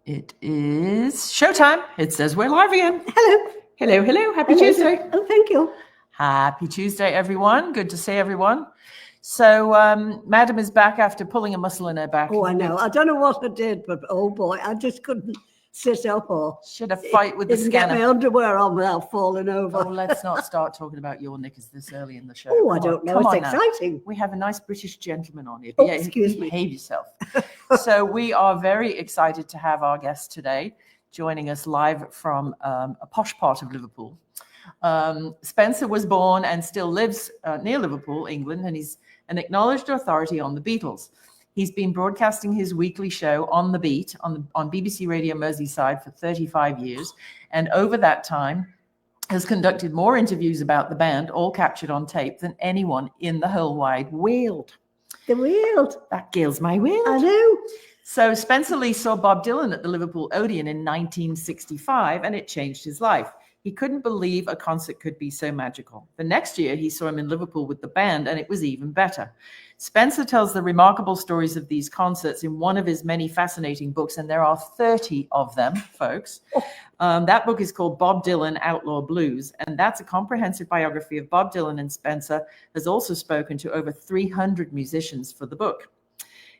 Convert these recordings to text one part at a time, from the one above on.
It is showtime. It says we're live again. Hello. Hello, hello. Happy Tuesday. Oh, thank you. Happy Tuesday, everyone. Good to see everyone. So, Madam is back after pulling a muscle in her back. Oh, I know. I don't know what I did, but oh boy, I just couldn't sit up or should have fight with the didn't scanner. Get my underwear on without falling over. Oh, let's not start talking about your knickers this early in the show. Oh, I don't know. It's exciting. We have a nice British gentleman on here. Oh, excuse me. Behave yourself. So we are very excited to have our guest today joining us live from a posh part of Liverpool. Spencer was born and still lives near Liverpool, England, and he's an acknowledged authority on the Beatles. He's been broadcasting his weekly show On the Beat on BBC Radio Merseyside for 35 years. And over that time has conducted more interviews about the band, all captured on tape, than anyone in the whole wide world. The world. That gills my world. I know. So Spencer Leigh saw Bob Dylan at the Liverpool Odeon in 1965, and it changed his life. He couldn't believe a concert could be so magical. The next year, he saw him in Liverpool with the band, and it was even better. Spencer tells the remarkable stories of these concerts in one of his many fascinating books, and there are 30 of them, folks. That book is called Bob Dylan, Outlaw Blues, and that's a comprehensive biography of Bob Dylan, and Spencer has also spoken to over 300 musicians for the book.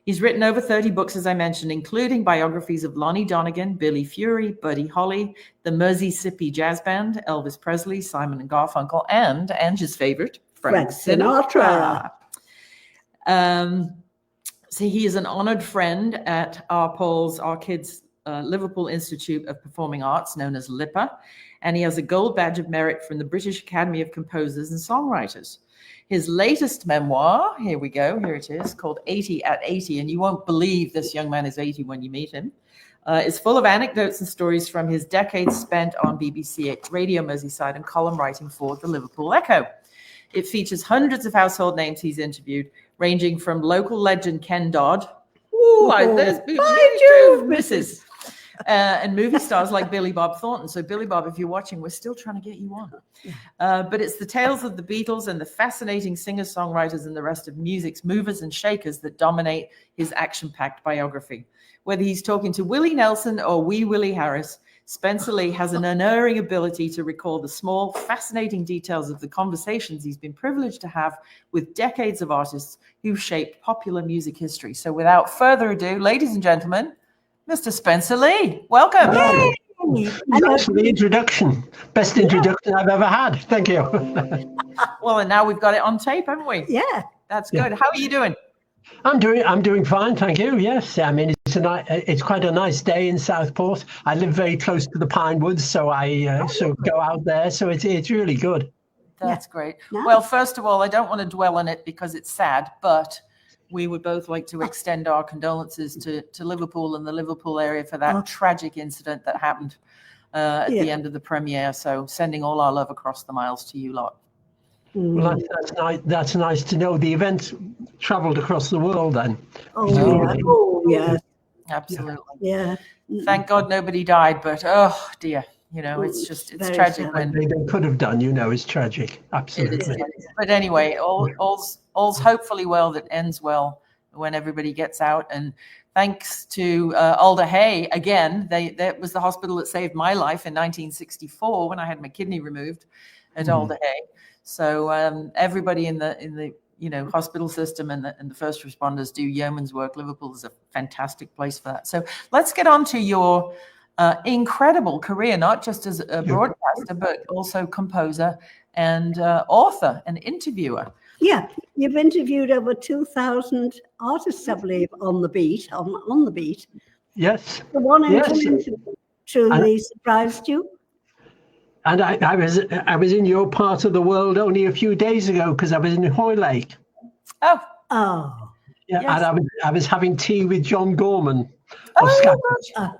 He's written over 30 books, as I mentioned, including biographies of Lonnie Donegan, Billy Fury, Buddy Holly, the Merseybeat Jazz Band, Elvis Presley, Simon and Garfunkel, and Angie's favorite, Frank Sinatra. So he is an honored friend at our kids' Liverpool Institute of Performing Arts, known as LIPA, and he has a gold badge of merit from the British Academy of Composers and Songwriters. His latest memoir, here we go, here it is, called 80 at 80, and you won't believe this young man is 80 when you meet him, is full of anecdotes and stories from his decades spent on BBC Radio Merseyside and column writing for the Liverpool Echo. It features hundreds of household names he's interviewed, ranging from local legend Ken Dodd, there's Mrs. And movie stars like Billy Bob Thornton. So Billy Bob, if you're watching, we're still trying to get you on. But it's the tales of the Beatles and the fascinating singer-songwriters and the rest of music's movers and shakers that dominate his action-packed biography. Whether he's talking to Willie Nelson or Wee Willie Harris, Spencer Leigh has an unerring ability to recall the small, fascinating details of the conversations he's been privileged to have with decades of artists who've shaped popular music history. So without further ado, ladies and gentlemen, Mr. Spencer Leigh, welcome. Yay. Thanks for the introduction. Best introduction I've ever had. Thank you. Well, and now we've got it on tape, haven't we? Yeah. That's good. How are you doing? I'm doing fine, thank you. Yes, I mean it's quite a nice day in Southport. I live very close to the Pine Woods, so I go out there. So it's really good. That's great. Nice. Well, first of all, I don't want to dwell on it because it's sad, but we would both like to extend our condolences to Liverpool and the Liverpool area for that tragic incident that happened at the end of the premiere. So sending all our love across the miles to you lot. Well, that's nice to know. The event travelled across the world then. Oh, yeah. Absolutely. Yeah. Thank God nobody died, but oh dear. You know, it's tragic. When they could have done, it's tragic. Absolutely. But anyway, all's hopefully well that ends well when everybody gets out. And thanks to Alder Hey, again, that was the hospital that saved my life in 1964 when I had my kidney removed at Alder Hey. So everybody in the hospital system and the first responders do yeoman's work. Liverpool is a fantastic place for that. So let's get on to your incredible career, not just as a broadcaster, but also composer and author and interviewer. Yeah, you've interviewed over 2,000 artists, I believe, on the beat. On the beat. Yes. The one truly surprised you. And I was in your part of the world only a few days ago because I was in Hoylake. Oh. Yeah, yes. And I was having tea with John Gorman of Scotland.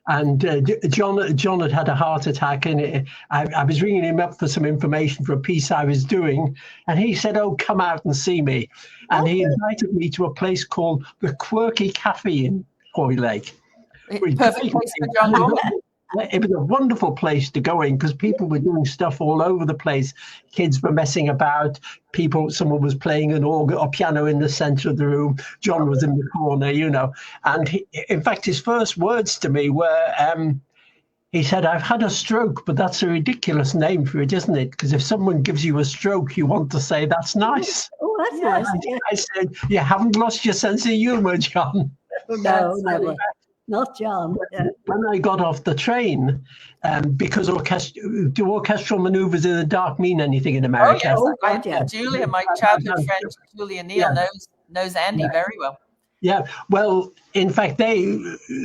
And John had a heart attack, and I was ringing him up for some information for a piece I was doing, and he said, "Oh, come out and see me." And he invited me to a place called the Quirky Cafe in Hoylake. Perfect place for John Gorman. it was a wonderful place to go in because people were doing stuff all over the place. Kids were messing about. Someone was playing an organ or piano in the center of the room. John was in the corner, And in fact, his first words to me were, he said, "I've had a stroke, but that's a ridiculous name for it, isn't it? Because if someone gives you a stroke, you want to say that's nice." Oh, that's nice. I said, "You haven't lost your sense of humor, John." No, never. Not John. Yeah. When I got off the train, because do orchestral maneuvers in the dark mean anything in America? Oh, yes. Julia, my childhood friend, Julia Neal, knows Andy very well. Yeah, well, in fact, they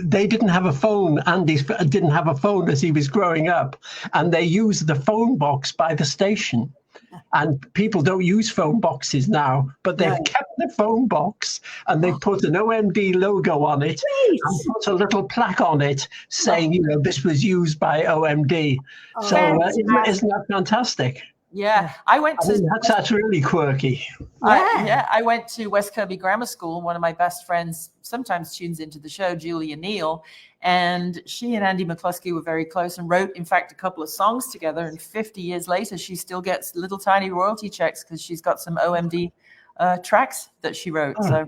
didn't have a phone. Andy didn't have a phone as he was growing up, and they used the phone box by the station. And people don't use phone boxes now, but they've kept the phone box and they put an OMD logo on it and put a little plaque on it saying, this was used by OMD. So isn't that fantastic? Yeah, I went to. That's really quirky. I went to West Kirby Grammar School. One of my best friends sometimes tunes into the show, Julia Neal, and she and Andy McCluskey were very close and wrote, in fact, a couple of songs together. And 50 years later, she still gets little tiny royalty checks because she's got some OMD tracks that she wrote. So,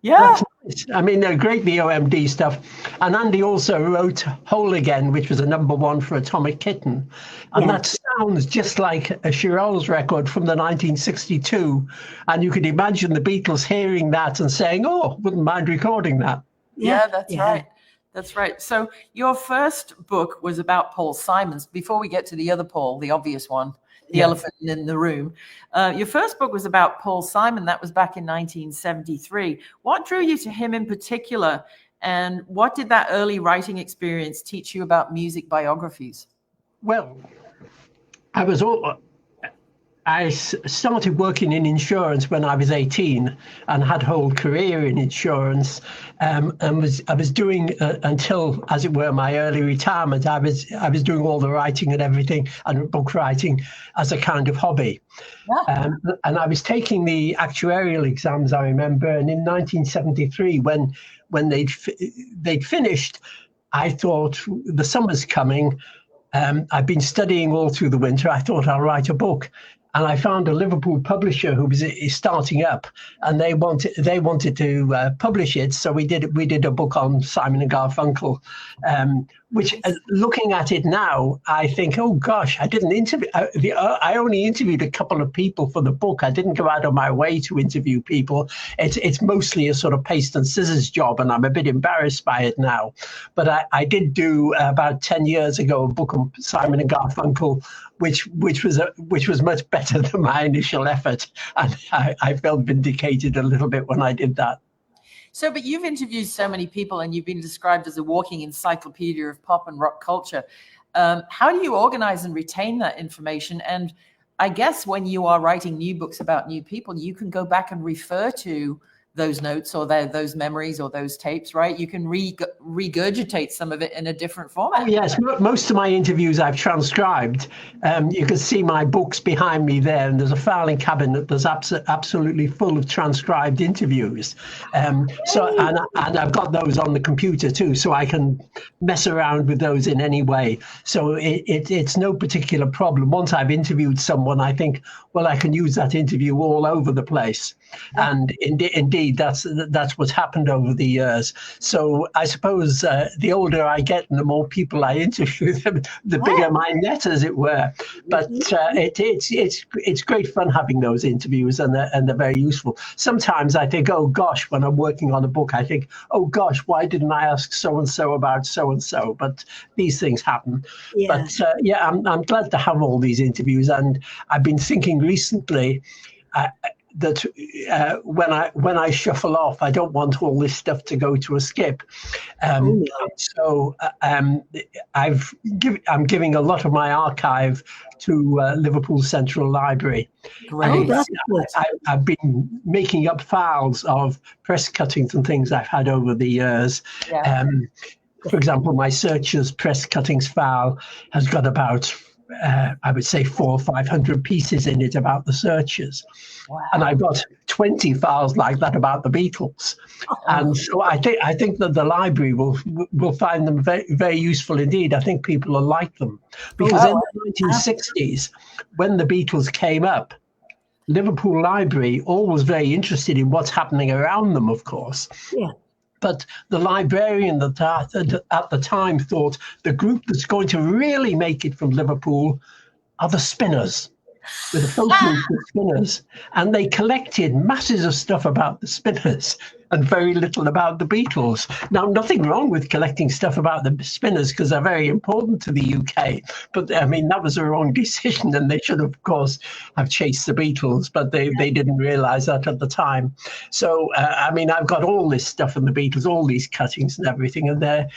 yeah. Nice. I mean, they're great, the OMD stuff. And Andy also wrote Whole Again, which was a #1 for Atomic Kitten. And that sounds just like a Shirelles record from the 1962. And you could imagine the Beatles hearing that and saying, wouldn't mind recording that. Yeah, that's right. That's right. So your first book was about Paul Simon. Before we get to the other Paul, the obvious one, the elephant in the room. Your first book was about Paul Simon. That was back in 1973. What drew you to him in particular? And what did that early writing experience teach you about music biographies? Well, I started working in insurance when I was 18 and had a whole career in insurance, and I was doing until, as it were, my early retirement. I was doing all the writing and everything and book writing as a kind of hobby. Yeah. And I was taking the actuarial exams, I remember, and in 1973, when they'd finished, I thought the summer's coming. I've been studying all through the winter. I thought I'll write a book. And I found a Liverpool publisher who was starting up, and they wanted to publish it. So we did a book on Simon and Garfunkel, which, looking at it now, I think, oh gosh, I didn't interview. I only interviewed a couple of people for the book. I didn't go out of my way to interview people. It's mostly a sort of paste and scissors job, and I'm a bit embarrassed by it now. But I did do about 10 years ago a book on Simon and Garfunkel, which was much better than my initial effort, and I felt vindicated a little bit when I did that. So, but you've interviewed so many people, and you've been described as a walking encyclopedia of pop and rock culture. How do you organize and retain that information? And I guess when you are writing new books about new people, you can go back and refer to those notes or those memories or those tapes, right? You can regurgitate some of it in a different format. Oh, yes, most of my interviews I've transcribed. You can see my books behind me there, and there's a filing cabinet that's absolutely full of transcribed interviews. And I've got those on the computer too, so I can mess around with those in any way. So it's no particular problem. Once I've interviewed someone, I think, well, I can use that interview all over the place. And indeed, that's what's happened over the years. So I suppose the older I get and the more people I interview, the bigger my net, as it were. But it's great fun having those interviews, and they're very useful. Sometimes I think, oh gosh, when I'm working on a book, I think, oh gosh, why didn't I ask so and so about so and so? But these things happen. Yeah. But I'm glad to have all these interviews, and I've been thinking recently. That when I shuffle off, I don't want all this stuff to go to a skip. So I'm giving a lot of my archive to Liverpool Central Library. Great. I've been making up files of press cuttings and things I've had over the years. Yeah. For example, my Searchers press cuttings file has got about I would say 400 or 500 pieces in it about the Searchers. Wow. And I've got 20 files like that about the Beatles. And so I think that the library will find them very, very useful indeed. I think people will like them. Because in the 1960s, when the Beatles came up, Liverpool Library always very interested in what's happening around them, of course. Yeah. But the librarian at the time thought the group that's going to really make it from Liverpool are the Spinners, with a focus on the Spinners. And they collected masses of stuff about the Spinners and very little about the Beatles. Now, nothing wrong with collecting stuff about the Spinners because they're very important to the UK. But, I mean, that was a wrong decision and they should, of course, have chased the Beatles, but they didn't realise that at the time. So, I mean, I've got all this stuff on the Beatles, all these cuttings and everything, and they've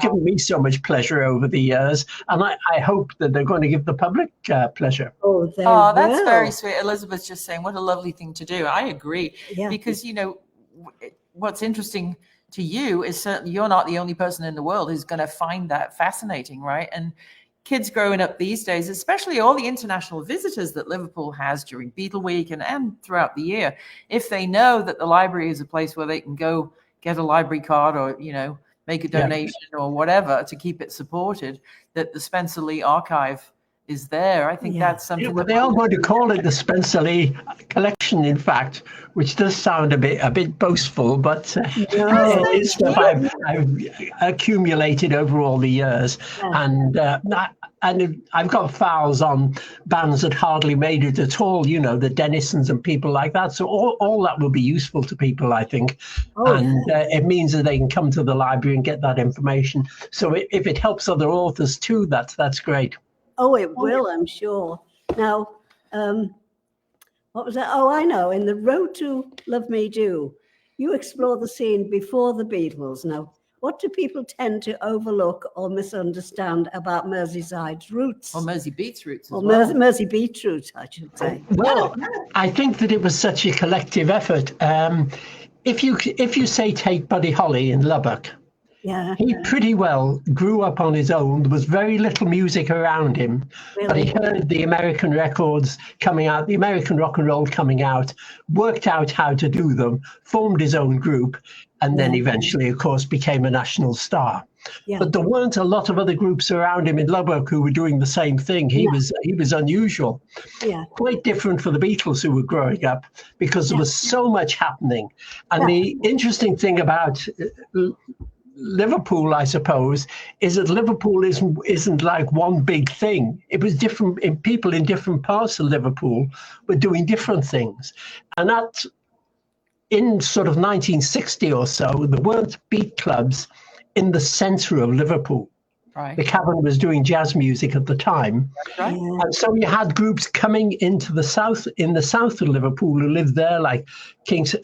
given me so much pleasure over the years. And I hope that they're going to give the public pleasure. Oh, that's very sweet. Elizabeth's just saying, what a lovely thing to do. I agree. Yeah. Because, you know, what's interesting to you is certainly you're not the only person in the world who's going to find that fascinating, right? And kids growing up these days, especially all the international visitors that Liverpool has during Beatle Week and throughout the year, if they know that the library is a place where they can go get a library card or, you know, make a donation or whatever to keep it supported, that the Spencer Leigh archive is there. I think that's something. Well, they are going to call it the Spencer Leigh collection, in fact, which does sound a bit boastful, but it's stuff I've accumulated over all the years, and I've got files on bands that hardly made it at all. You know, the Dennisons and people like that. So all that will be useful to people, I think, it means that they can come to the library and get that information. So if it helps other authors too, that's great. Oh, it will, I'm sure. Now, what was that? Oh, I know. In The Road to Love Me Do, you explore the scene before the Beatles. Now, what do people tend to overlook or misunderstand about Merseyside's roots? Or Merseybeat's roots as well. Merseybeat's roots, I should say. Well, I think that it was such a collective effort. If you say take Buddy Holly in Lubbock, he pretty well grew up on his own. There was very little music around him, but he heard the American records coming out, the American rock and roll coming out, worked out how to do them, formed his own group, and then eventually, of course, became a national star. Yeah. But there weren't a lot of other groups around him in Lubbock who were doing the same thing. He was unusual. Yeah. Quite different for the Beatles who were growing up because there was so much happening. And the interesting thing about Liverpool, I suppose, is that Liverpool isn't like one big thing. It was different. People in different parts of Liverpool were doing different things, and that in sort of 1960 or so, there weren't beat clubs in the centre of Liverpool. Right. The Cavern was doing jazz music at the time, and so you had groups coming into the south, in the south of Liverpool, who lived there, like Kings.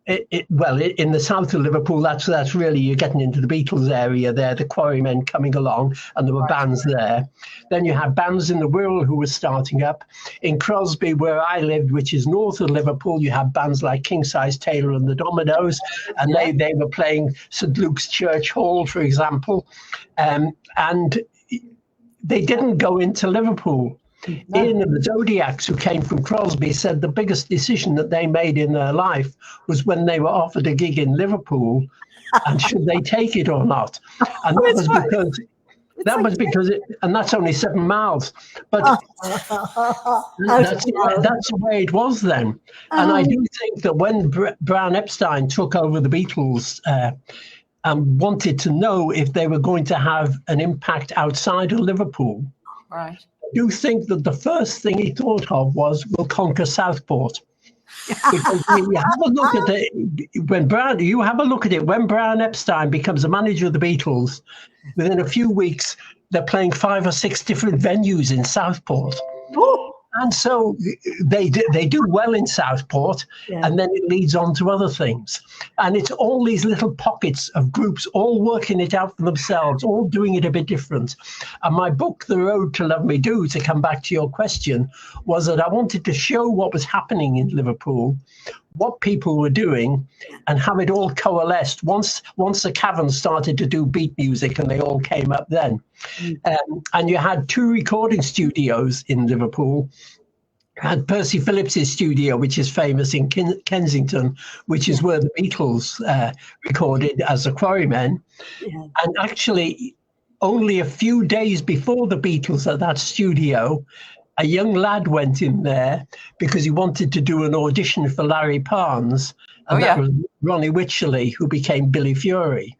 In the south of Liverpool, that's really, you're getting into the Beatles area there, the Quarrymen coming along, and there were bands there. Then you have bands in the Wirral who were starting up. In Crosby, where I lived, which is north of Liverpool, you have bands like King Size Taylor and the Dominoes, and they were playing St. Luke's Church Hall, for example, and they didn't go into Liverpool. Ian and the Zodiacs, who came from Crosby, said the biggest decision that they made in their life was when they were offered a gig in Liverpool, and should they take it or not? And that was because and that's only 7 miles, but that's the way it was then. And I do think that when Brian Epstein took over the Beatles and wanted to know if they were going to have an impact outside of Liverpool, right? I do think that the first thing he thought of was, we'll conquer Southport. Because you have a look at it, when Brian Epstein becomes the manager of the Beatles, within a few weeks, they're playing 5 or 6 different venues in Southport. Ooh. And so they do well in Southport, and then it leads on to other things. And it's all these little pockets of groups all working it out for themselves, all doing it a bit different. And my book, The Road to Love Me Do, to come back to your question, was that I wanted to show what was happening in Liverpool, what people were doing and how it all coalesced once the Cavern started to do beat music, and they all came up then. And you had 2 recording studios in Liverpool. You had Percy Phillips's studio, which is famous in Kensington, which is where the Beatles recorded as the Quarrymen. Yeah. And actually, only a few days before the Beatles at that studio, a young lad went in there because he wanted to do an audition for Larry Parnes. And that was Ronnie Wycherley, who became Billy Fury.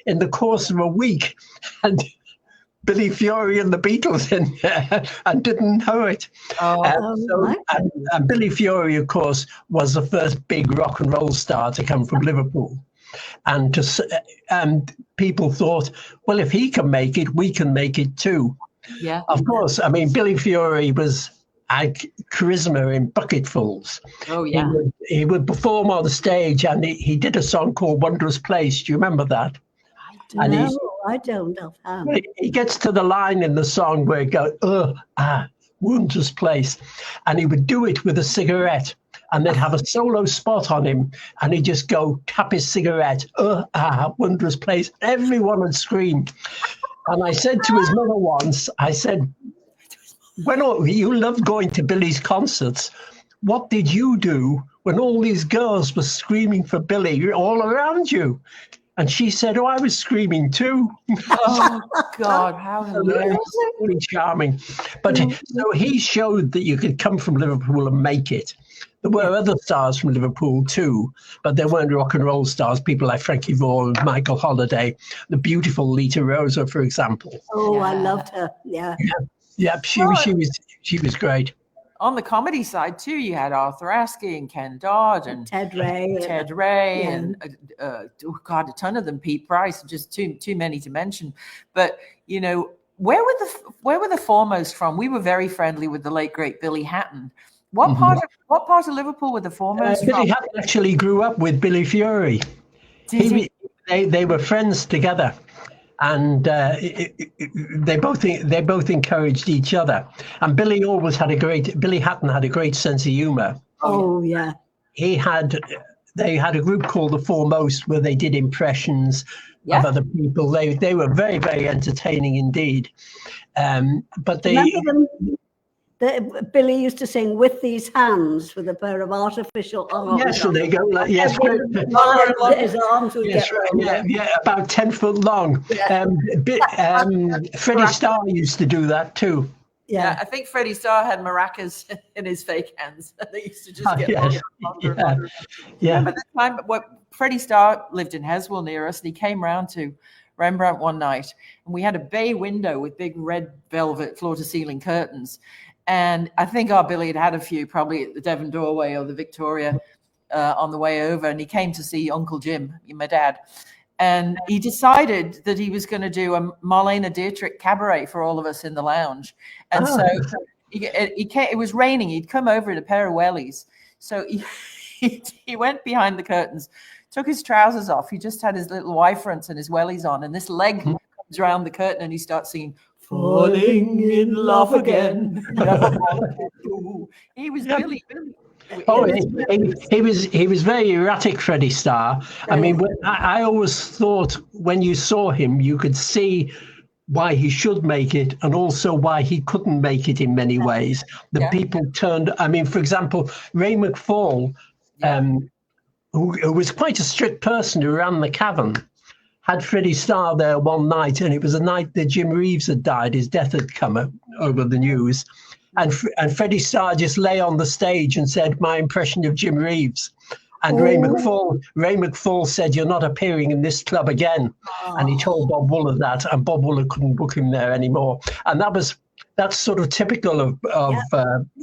In the course of a week, and Billy Fury and the Beatles in there, and didn't know it. And Billy Fury, of course, was the first big rock and roll star to come from Liverpool. And people thought, well, if he can make it, we can make it too. Yeah. Of course. I mean, Billy Fury had charisma in bucketfuls. Oh, yeah. He would perform on the stage, and he did a song called Wondrous Place. Do you remember that? I don't. He gets to the line in the song where it goes, wondrous place. And he would do it with a cigarette. And they'd have a solo spot on him, and he'd just go tap his cigarette. Wondrous place. Everyone would scream. And I said to his mother once, I said, when you loved going to Billy's concerts, what did you do when all these girls were screaming for Billy all around you? And she said, I was screaming too. Oh, God, how hilarious. Really charming. But so he showed that you could come from Liverpool and make it. There were other stars from Liverpool too, but they weren't rock and roll stars. People like Frankie Vaughan, Michael Holliday, the beautiful Lita Rosa, for example. Oh, yeah. I loved her. Yeah. She was great. On the comedy side too, you had Arthur Askey and Ken Dodd and Ted Ray, and a ton of them. Pete Price, just too many to mention. But you know, where were the foremost from? We were very friendly with the late great Billy Hatton. What part of Liverpool were the foremost from? Billy Hatton actually grew up with Billy Fury. They were friends together, and they both encouraged each other. And Billy Hatton had a great sense of humor. Oh yeah. They had a group called the Foremost where they did impressions of other people. They were very, very entertaining indeed. But they. Billy used to sing with these hands with a pair of artificial arms. Yes, so they go like, yes. His arms would get about 10 foot long. Yeah. Freddie Starr used to do that too. Yeah, I think Freddie Starr had maracas in his fake hands. They used to just get longer and longer. Yeah. But the time, Freddie Starr lived in Heswell near us, and he came round to Rembrandt one night, and we had a bay window with big red velvet floor-to-ceiling curtains. And I think our Billy had a few, probably at the Devon doorway or the Victoria on the way over. And he came to see Uncle Jim, my dad. And he decided that he was going to do a Marlene Dietrich cabaret for all of us in the lounge. And so he came, it was raining. He'd come over in a pair of wellies. So he went behind the curtains, took his trousers off. He just had his little Y-fronts and his wellies on. And this leg comes around the curtain and he starts singing, falling in love again. He was Billy. Oh, he was very erratic, Freddie Starr. I mean, I always thought when you saw him, you could see why he should make it and also why he couldn't make it in many ways. The people turned, I mean, for example, Ray McFall, who was quite a strict person who ran the Cavern, had Freddie Starr there one night, and it was a night that Jim Reeves had died. His death had come over the news. And Freddie Starr just lay on the stage and said, my impression of Jim Reeves. And Ray McFall said, you're not appearing in this club again. And he told Bob Wooler that, and Bob Wooler couldn't book him there anymore. And that's sort of typical of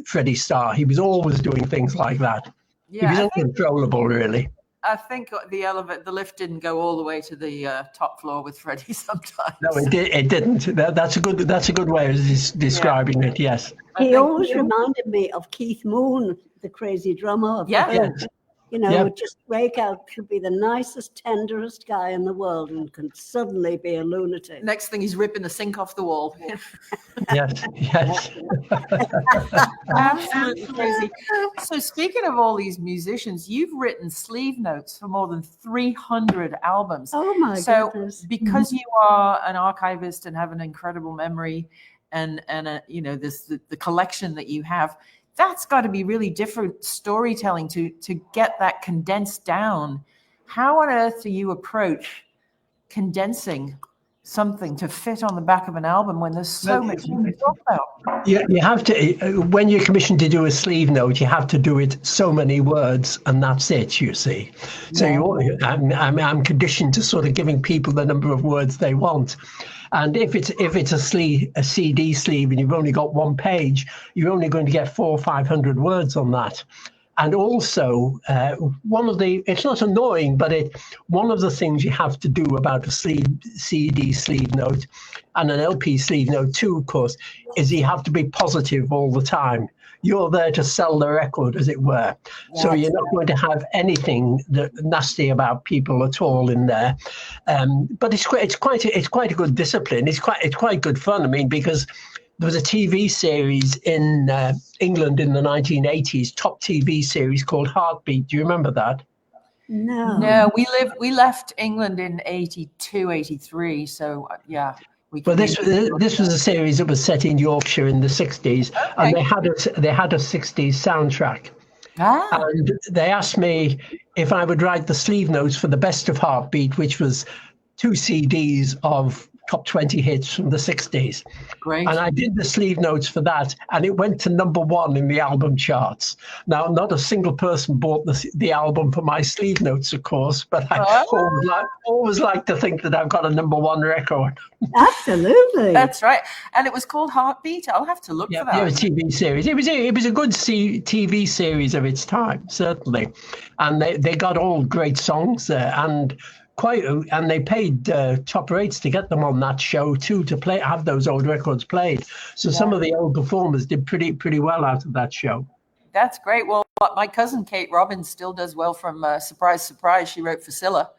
Freddie Starr. He was always doing things like that. Yeah, he was uncontrollable, really. I think the lift didn't go all the way to the top floor with Freddie sometimes. No, it didn't. That's a good way of describing it. Yes. He always reminded me of Keith Moon, the crazy drummer. you know, Yeah. would just break out to be the nicest, tenderest guy in the world and can suddenly be a lunatic. Next thing, he's ripping the sink off the wall. Yes, yes. Absolutely crazy. So speaking of all these musicians, you've written sleeve notes for more than 300 albums. Oh my So goodness. because you are an archivist and have an incredible memory and you know, the collection that you have, that's got to be really different storytelling to get that condensed down. How on earth do you approach condensing something to fit on the back of an album when there's so much to talk about? You have to, when you're commissioned to do a sleeve note, you have to do it so many words, and that's it, you see. So I'm conditioned to sort of giving people the number of words they want. And if it's a CD sleeve and you've only got one page, you're only going to get 400 or 500 words on that. And also, it's not annoying, but one of the things you have to do about a CD sleeve note and an LP sleeve note too, of course, is you have to be positive all the time. You're there to sell the record, as it were. Yes. So you're not going to have anything nasty about people at all in there. But it's quite a good discipline. It's quite good fun. I mean, because there was a TV series in England in the 1980s, top TV series called Heartbeat. Do you remember that? No, we left England in 82, 83. So yeah. Well, this was a series that was set in Yorkshire in the 60s, okay. And they had a 60s soundtrack. And they asked me if I would write the sleeve notes for the Best of Heartbeat, which was 2 CDs of top 20 hits from the 60s. Great. And I did the sleeve notes for that, and it went to #1 in the album charts. Now, not a single person bought the album for my sleeve notes, of course, but I always like to think that I've got a #1 record. Absolutely. That's right. And it was called Heartbeat. I'll have to look for that. Yeah, it was a TV series. It was a good TV series of its time, certainly. And they got all great songs and they paid top rates to get them on that show too, to have those old records played. So some of the old performers did pretty well out of that show. That's great. Well, my cousin Kate Robbins still does well from Surprise, Surprise. She wrote for Cilla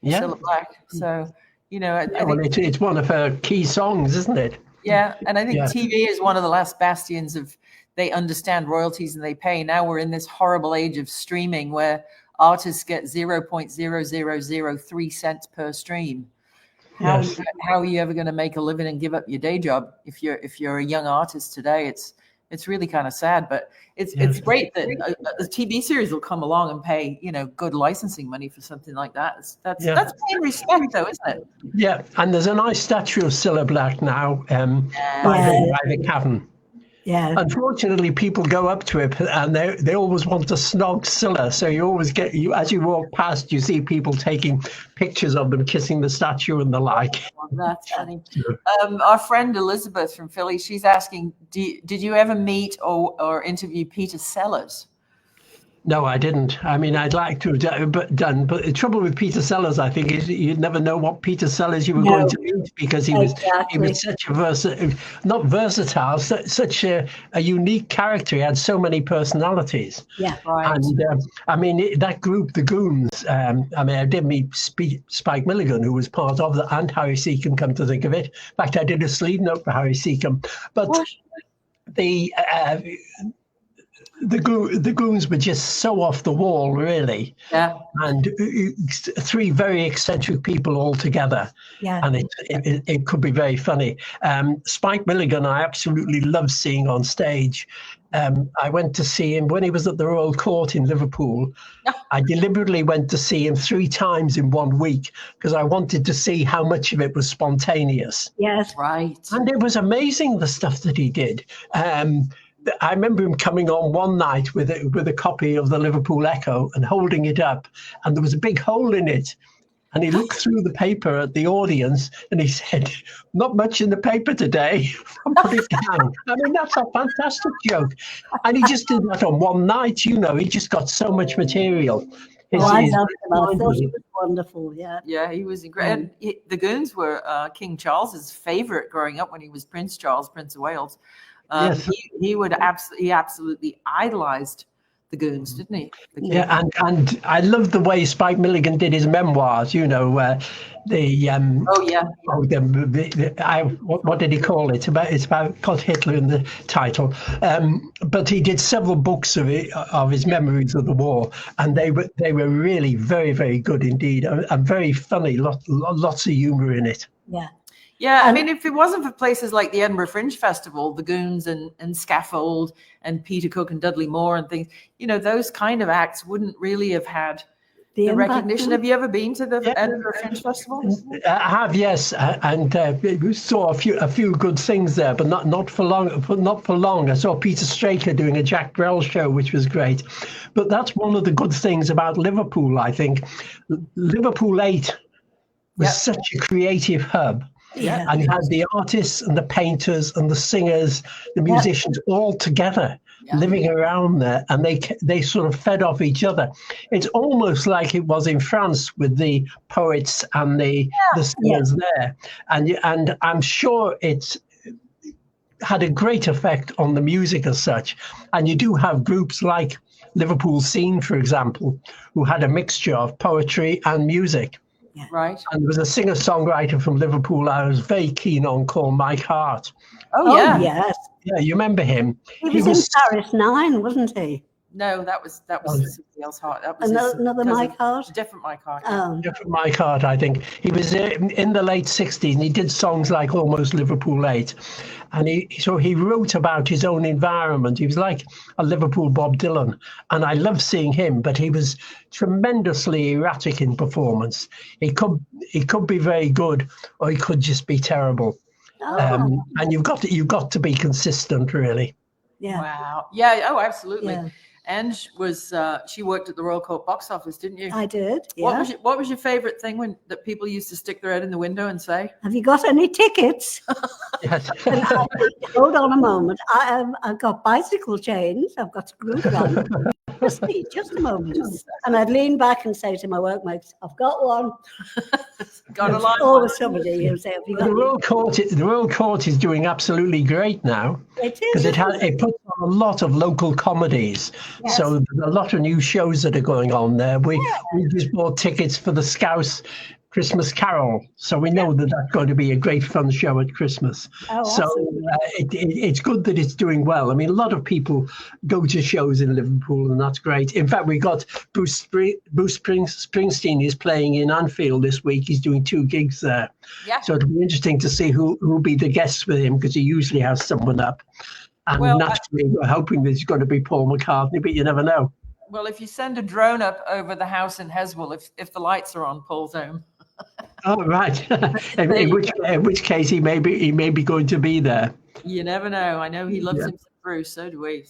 Black. So, you know, I think it's one of her key songs, isn't it? Yeah, and I think TV is one of the last bastions of they understand royalties and they pay. Now we're in this horrible age of streaming where artists get 0.0003 cents per stream. How are you ever going to make a living and give up your day job if you're a young artist today? It's really kind of sad, but it's great that a TV series will come along and pay, you know, good licensing money for something like that. That's paying respect, though, isn't it? Yeah, and there's a nice statue of Cilla Black now by the Cavern. Yeah. Unfortunately, people go up to it and they always want to snog Cilla. So you always as you walk past, you see people taking pictures of them kissing the statue and the like. Oh, that's funny. Our friend Elizabeth from Philly, she's asking, did you ever meet or interview Peter Sellers? No, I didn't. I mean, I'd like to have done, but the trouble with Peter Sellers, I think, is you'd never know what Peter Sellers you were going to meet, because he was such a not versatile, such a unique character. He had so many personalities. Yeah, right. And I mean, that group, the Goons. I mean, I did meet Spike Milligan, who was part of that, and Harry Seacombe. Come to think of it, in fact, I did a sleeve note for Harry Seacombe, but the Goons were just so off the wall, really. Yeah. And 3 very eccentric people all together. Yeah. And it could be very funny. Spike Milligan, I absolutely love seeing on stage. I went to see him when he was at the Royal Court in Liverpool. I deliberately went to see him 3 times in 1 week because I wanted to see how much of it was spontaneous. Yes. Right. And it was amazing, the stuff that he did. I remember him coming on one night with a copy of the Liverpool Echo and holding it up, and there was a big hole in it. And he looked through the paper at the audience and he said, "Not much in the paper today." Put it down. I mean, that's a fantastic joke. And he just did that on one night, you know. He just got so much material. I loved him. I thought he was wonderful. Yeah. Yeah, he was great. The Goons were King Charles's favorite growing up when he was Prince Charles, Prince of Wales. Yes. He absolutely idolized the Goons, didn't he? The kid. Yeah, and I love the way Spike Milligan did his memoirs. You know, what did he call it? It's about got Hitler in the title. But he did several books of his memories of the war, and they were really very, very good indeed, and very funny. Lots of humour in it. Yeah. Yeah, I mean, if it wasn't for places like the Edinburgh Fringe Festival, the Goons and Scaffold and Peter Cook and Dudley Moore and things, you know, those kind of acts wouldn't really have had the recognition. Have you ever been to the Edinburgh Fringe Festival? I have, yes, and we saw a few good things there, but not for long. Not for long. I saw Peter Straker doing a Jack Brel show, which was great. But that's one of the good things about Liverpool. I think Liverpool 8 was such a creative hub. Yeah. And you had the artists and the painters and the singers, the musicians all together living around there, and they sort of fed off each other. It's almost like it was in France with the poets and the singers there. And I'm sure it's had a great effect on the music as such. And you do have groups like Liverpool Scene, for example, who had a mixture of poetry and music. Right. And there was a singer-songwriter from Liverpool I was very keen on called Mike Hart. Oh, yeah. Yes. Yeah, you remember him? He was in Paris 9, wasn't he? No, that was somebody else. Hart. That was another Mike Hart? Different Mike Hart. Different Mike Hart, I think. He was in the late 60s, and he did songs like Almost Liverpool 8. And he wrote about his own environment. He was like a Liverpool Bob Dylan. And I love seeing him, but he was tremendously erratic in performance. He could be very good, or he could just be terrible. And you've got to be consistent, really. Yeah. Wow. Yeah. Oh, absolutely. Yeah. Ange was she worked at the Royal Court box office, didn't you? I did. Yeah. What was your favorite thing that people used to stick their head in the window and say, "Have you got any tickets?" Yes. Hold on a moment. I've got bicycle chains. I've got screws on. Just a moment. And I'd lean back and say to my workmates, "I've got one." Got a lot. Always somebody who say, "Have you got the Royal Court is doing absolutely great now. It is. Because it puts on a lot of local comedies. Yes. So there's a lot of new shows that are going on there. We just bought tickets for the Scouse Christmas Carol, so we know that that's going to be a great fun show at Christmas. So it's good that it's doing well. I mean, a lot of people go to shows in Liverpool, and that's great. In fact, we got Bruce Springsteen is playing in Anfield this week. He's doing 2 gigs there. Yeah. So it'll be interesting to see who'll be the guests with him, because he usually has someone up. And naturally, we're hoping that it's going to be Paul McCartney, but you never know. Well, if you send a drone up over the house in Heswell, if the lights are on, Paul's home. Oh, right. in which case he may be going to be there. You never know. I know he loves him some Bruce. So do we.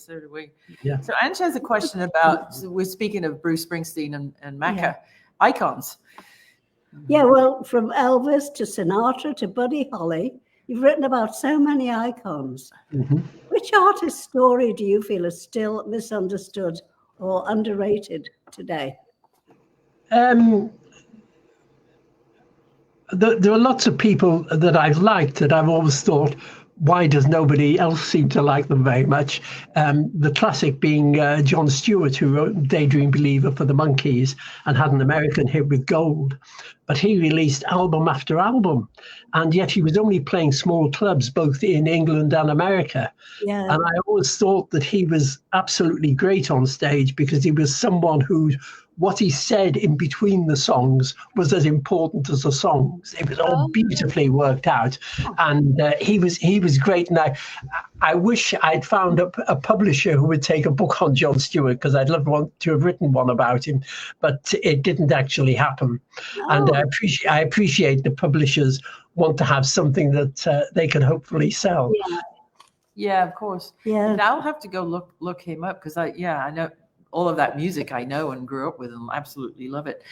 Yeah. So Ange has a question about, we're speaking of Bruce Springsteen and Macca icons. Yeah, well, from Elvis to Sinatra to Buddy Holly, you've written about so many icons. Mm-hmm. Which artist's story do you feel is still misunderstood or underrated today? There are lots of people that I've liked that I've always thought, why does nobody else seem to like them very much? The classic being John Stewart, who wrote Daydream Believer for the Monkees and had an American hit with Gold. But he released album after album, and yet he was only playing small clubs, both in England and America. Yeah. And I always thought that he was absolutely great on stage, because he was someone who, what he said in between the songs was as important as the songs. It was all beautifully worked out, and he was great. And I wish I'd found a publisher who would take a book on John Stewart, because I'd love to have written one about him, but it didn't actually happen. And I appreciate the publishers want to have something that they can hopefully sell. Yeah, of course. Yeah, and I'll have to go look him up, because I know all of that music I know and grew up with, and absolutely love it.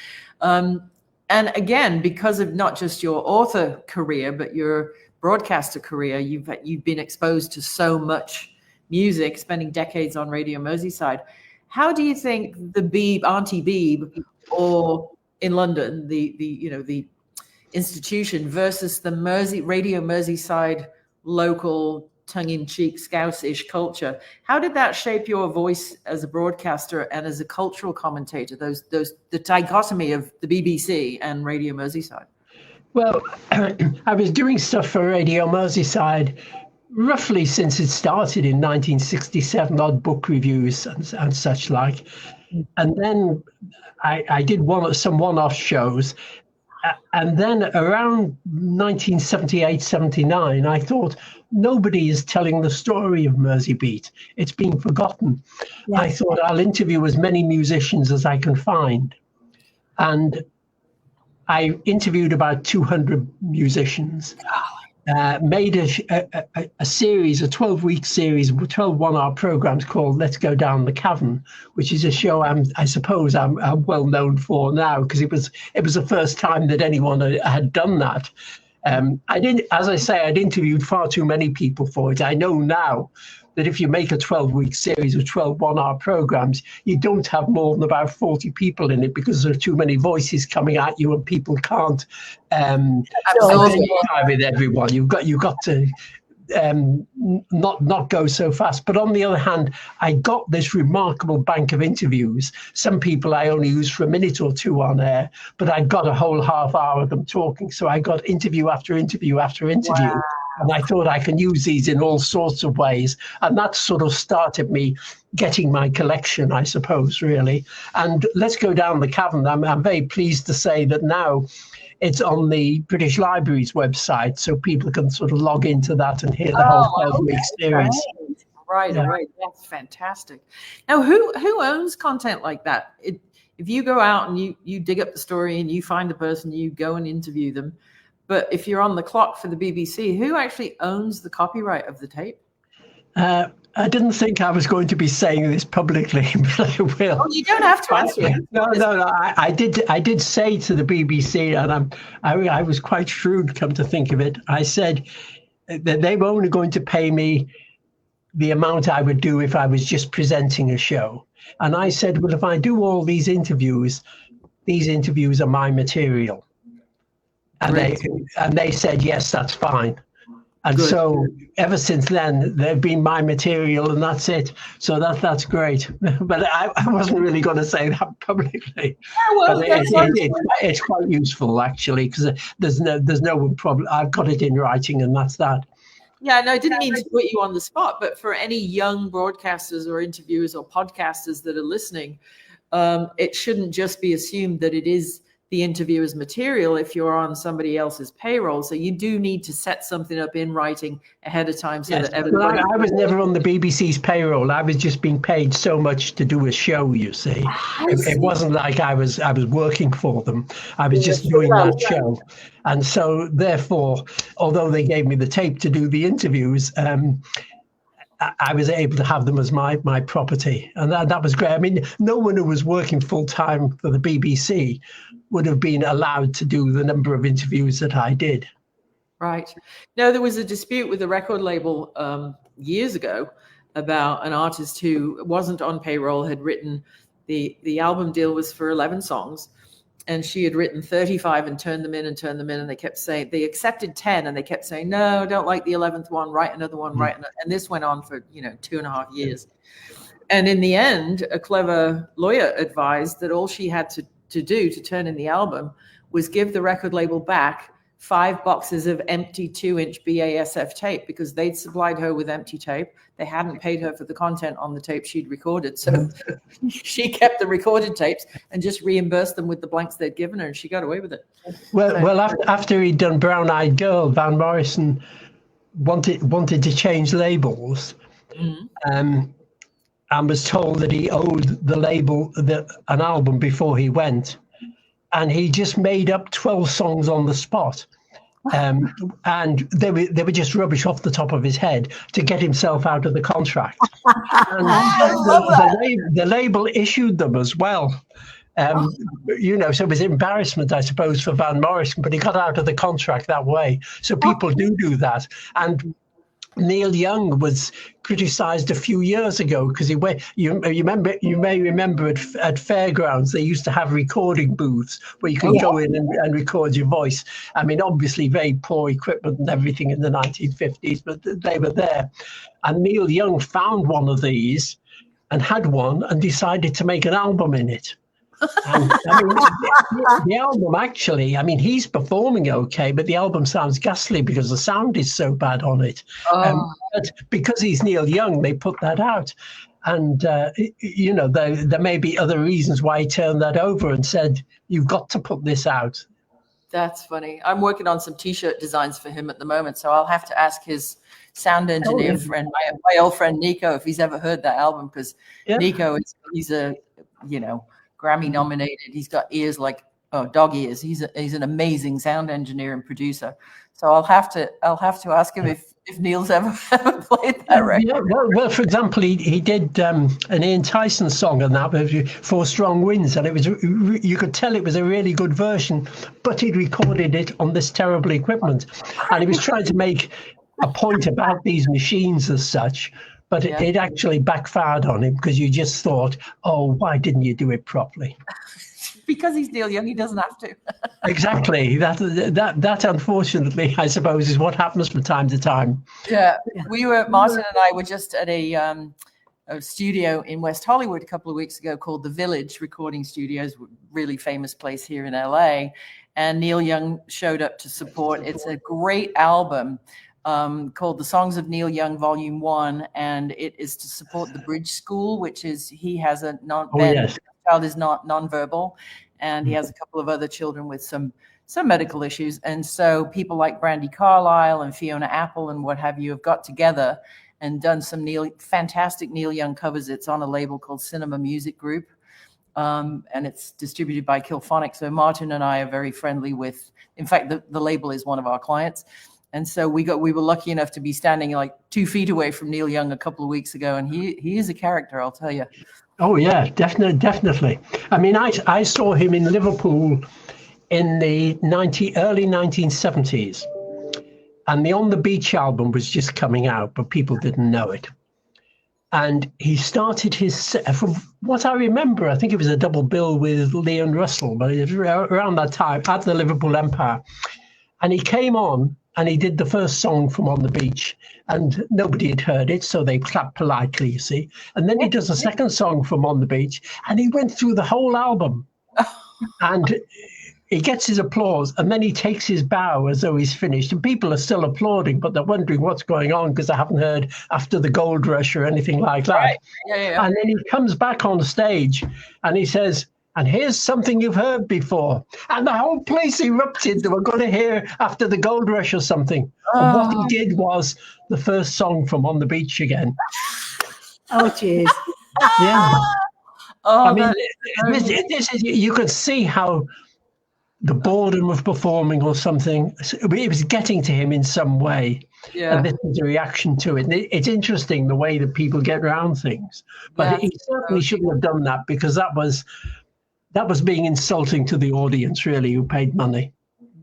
And again, because of not just your author career, but your broadcaster career, you've been exposed to so much music, spending decades on Radio Merseyside. How do you think the Beeb, Auntie Beeb, or in London, the institution versus the Radio Merseyside local tongue-in-cheek, Scouse-ish culture. How did that shape your voice as a broadcaster and as a cultural commentator? The dichotomy of the BBC and Radio Merseyside. Well, I was doing stuff for Radio Merseyside roughly since it started in 1967, odd book reviews and such like. And then I did some one-off shows. And then around 1978, 79, I thought, nobody is telling the story of Merseybeat. It's been forgotten. Yes. I thought I'll interview as many musicians as I can find. And I interviewed about 200 musicians, made a series, a 12-week series, 12 one-hour programs called Let's Go Down the Cavern, which is a show I suppose I'm well known for now, because it was the first time that anyone had done that. As I say, I'd interviewed far too many people for it. I know now that if you make a 12-week series of 12 one-hour programs, you don't have more than about 40 people in it, because there are too many voices coming at you and people can't identify with everyone. You've got to not go so fast. But on the other hand, I got this remarkable bank of interviews. Some people I only used for a minute or two on air, but I got a whole half hour of them talking. So I got interview after interview after interview. Wow. And I thought I can use these in all sorts of ways. And that sort of started me getting my collection, I suppose, really. And Let's Go Down the Cavern. I'm very pleased to say that now it's on the British Library's website, so people can sort of log into that and hear the whole 12-week series. Right. That's fantastic. Now, who owns content like that? If you go out and you dig up the story and you find the person, you go and interview them. But if you're on the clock for the BBC, who actually owns the copyright of the tape? I didn't think I was going to be saying this publicly, but I will. Oh, you don't have to answer it. No. I did say to the BBC, and I was quite shrewd, come to think of it. I said that they were only going to pay me the amount I would do if I was just presenting a show. And I said, well, if I do all these interviews are my material. And they said, yes, that's fine. And good. So ever since then, they've been my material, and that's it. So that's great. But I wasn't really going to say that publicly. Well, it's quite useful, actually, because there's no problem. I've got it in writing, and that's that. Yeah, no, I didn't mean to put you on the spot, but for any young broadcasters or interviewers or podcasters that are listening, it shouldn't just be assumed that it is the interviewer's material if you're on somebody else's payroll. So you do need to set something up in writing ahead of time so that everybody... Well, I was never on the BBC's payroll. I was just being paid so much to do a show, you see. It wasn't like I was working for them. I was just doing that show. And so therefore, although they gave me the tape to do the interviews, I was able to have them as my property. And that was great. I mean, no one who was working full-time for the BBC would have been allowed to do the number of interviews that I did. Right. No, there was a dispute with the record label years ago about an artist who wasn't on payroll, had written, the album deal was for 11 songs, and she had written 35 and turned them in, and they kept saying, they accepted 10, and they kept saying, no, don't like the 11th one, write another one, write another. And this went on for 2.5 years. And in the end, a clever lawyer advised that all she had to do to turn in the album was give the record label back 5 boxes of empty 2-inch BASF tape, because they'd supplied her with empty tape. They hadn't paid her for the content on the tape she'd recorded. So she kept the recorded tapes and just reimbursed them with the blanks they'd given her, and she got away with it. Well, after he'd done Brown Eyed Girl, Van Morrison wanted to change labels. Mm-hmm. And was told that he owed the label an album before he went. And he just made up 12 songs on the spot. And they were just rubbish off the top of his head to get himself out of the contract. And the label issued them as well. So it was embarrassment, I suppose, for Van Morrison, but he got out of the contract that way. So people do that. And Neil Young was criticised a few years ago because you may remember at fairgrounds they used to have recording booths where you could go in and record your voice. I mean, obviously very poor equipment and everything in the 1950s, but they were there. And Neil Young found one of these and had one and decided to make an album in it. And, I mean, the album actually, I mean, he's performing okay, but the album sounds ghastly because the sound is so bad on it. But because he's Neil Young, they put that out. And, you know, there may be other reasons why he turned that over and said, you've got to put this out. That's funny. I'm working on some T-shirt designs for him at the moment, so I'll have to ask his sound engineer friend, my old friend Nico, if he's ever heard that album, because Nico, he's a, you know, Grammy nominated. He's got ears like dog ears. He's an amazing sound engineer and producer. So I'll have to ask him if Neil's ever played that record. Yeah, well, for example, he did an Ian Tyson song on that with 4 Strong Winds, and it was, you could tell it was a really good version, but he'd recorded it on this terrible equipment, and he was trying to make a point about these machines as such. But it actually backfired on him because you just thought, oh, why didn't you do it properly? Because he's Neil Young, he doesn't have to. Exactly. That unfortunately, I suppose, is what happens from time to time. Yeah. Martin and I were just at a studio in West Hollywood a couple of weeks ago called The Village Recording Studios, really famous place here in LA. And Neil Young showed up to support. It's a great album. Called The Songs of Neil Young, Volume 1, and it is to support the Bridge School, which is, he has a child is not nonverbal, and he has a couple of other children with some medical issues. And so people like Brandi Carlile and Fiona Apple and what have you have got together and done some fantastic Neil Young covers. It's on a label called Cinema Music Group, and it's distributed by Kilphonic. So Martin and I are very friendly with, in fact, the label is one of our clients. And so we were lucky enough to be standing like 2 feet away from Neil Young a couple of weeks ago, and he is a character, I'll tell you. Oh yeah, definitely. I mean, I saw him in Liverpool in the early 1970s, and the On the Beach album was just coming out, but people didn't know it. And he started his, from what I remember, I think it was a double bill with Leigh and Russell, but it was around that time at the Liverpool Empire, and he came on. And he did the first song from On the Beach, and nobody had heard it, so they clapped politely, you see. And then he does a second song from On the Beach, and he went through the whole album. And he gets his applause, and then he takes his bow as though he's finished. And people are still applauding, but they're wondering what's going on because they haven't heard After the Gold Rush or anything like that. Right. Yeah. And then he comes back on stage, and he says, and here's something you've heard before. And the whole place erupted. They were going to hear After the Gold Rush or something. And what he did was the first song from On the Beach again. Oh, jeez. Yeah. I mean, this is, you could see how the boredom of performing or something, it was getting to him in some way. Yeah. And this is a reaction to it. And it's interesting the way that people get around things. But he certainly shouldn't have done that, because that was being insulting to the audience, really, who paid money.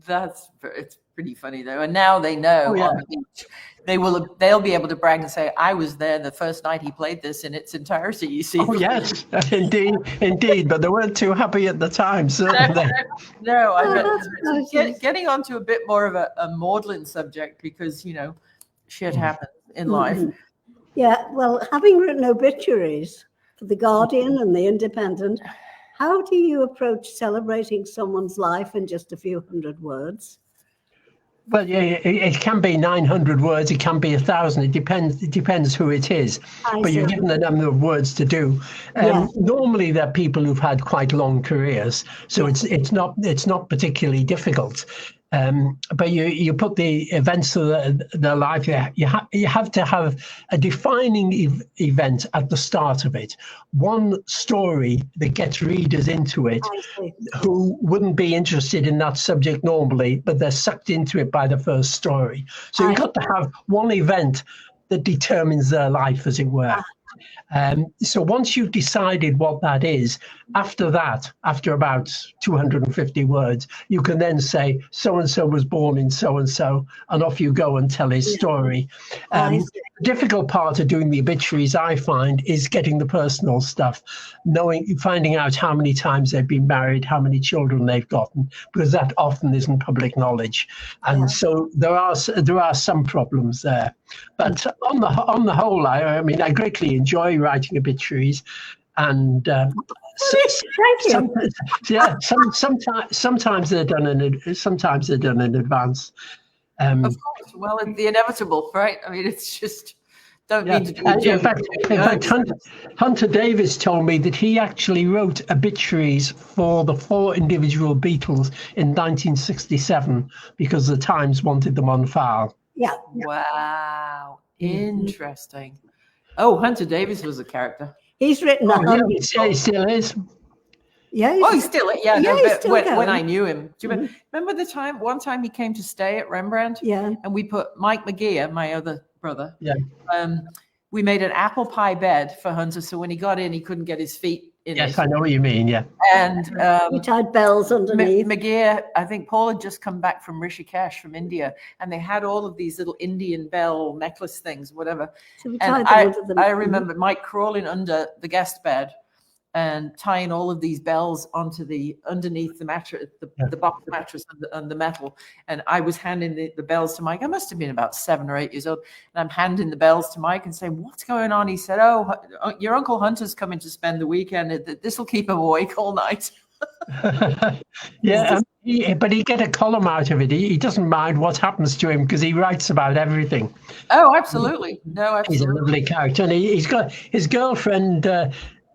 It's pretty funny though, and now they know. On the beach, they'll be able to brag and say, "I was there the first night he played this in its entirety." You see? Oh yes, indeed. But they weren't too happy at the time, certainly. No, I bet. Getting onto a bit more of a maudlin subject, because shit happens in life. Yeah, well, having written obituaries for The Guardian and The Independent, how do you approach celebrating someone's life in just a few hundred words? Well, yeah, it can be 900 words. It can be 1,000. It depends who it is. But you're given a number of words to do. Normally, they're people who've had quite long careers, so it's not particularly difficult. But you put the events of their life. You have to have a defining event at the start of it. One story that gets readers into it who wouldn't be interested in that subject normally, but they're sucked into it by the first story. So you've got to have one event that determines their life, as it were. So once you've decided what that is, After that, after about 250 words, you can then say so-and-so was born in so-and-so, and off you go and tell his story. The difficult part of doing the obituaries, I find, is getting the personal stuff, finding out how many times they've been married, how many children they've gotten, because that often isn't public knowledge. And so there are some problems there. But on the whole, I mean, I greatly enjoy writing obituaries. And sometimes they're done in advance. Of course, well, it's the inevitable, right? I mean, it's just don't need to do it. In fact, Hunter Davies told me that he actually wrote obituaries for the 4 individual Beatles in 1967 because the Times wanted them on file. Yeah. Wow, interesting. Oh, Hunter Davies was a character. He's written He still is. Yeah. He's still when I knew him. Do you remember one time he came to stay at Rembrandt? Yeah. And we put Mike McGeer, my other brother. Yeah. We made an apple pie bed for Hunter, so when he got in, he couldn't get his feet in. Yes, I know what you mean. Yeah. And we tied bells underneath. McGeer, I think Paul had just come back from Rishikesh, from India, and they had all of these little Indian bell necklace things, whatever. So we and tied them under I remember Mike crawling under the guest bed and tying all of these bells underneath the mattress, the box mattress and the metal. And I was handing the bells to Mike. I must have been about 7 or 8 years old. And I'm handing the bells to Mike and saying, "What's going on?" He said, "Oh, your Uncle Hunter's coming to spend the weekend. This will keep him awake all night." Yeah, but he get a column out of it. He doesn't mind what happens to him because he writes about everything. Oh, absolutely. No, absolutely. He's a lovely character. And he's got his girlfriend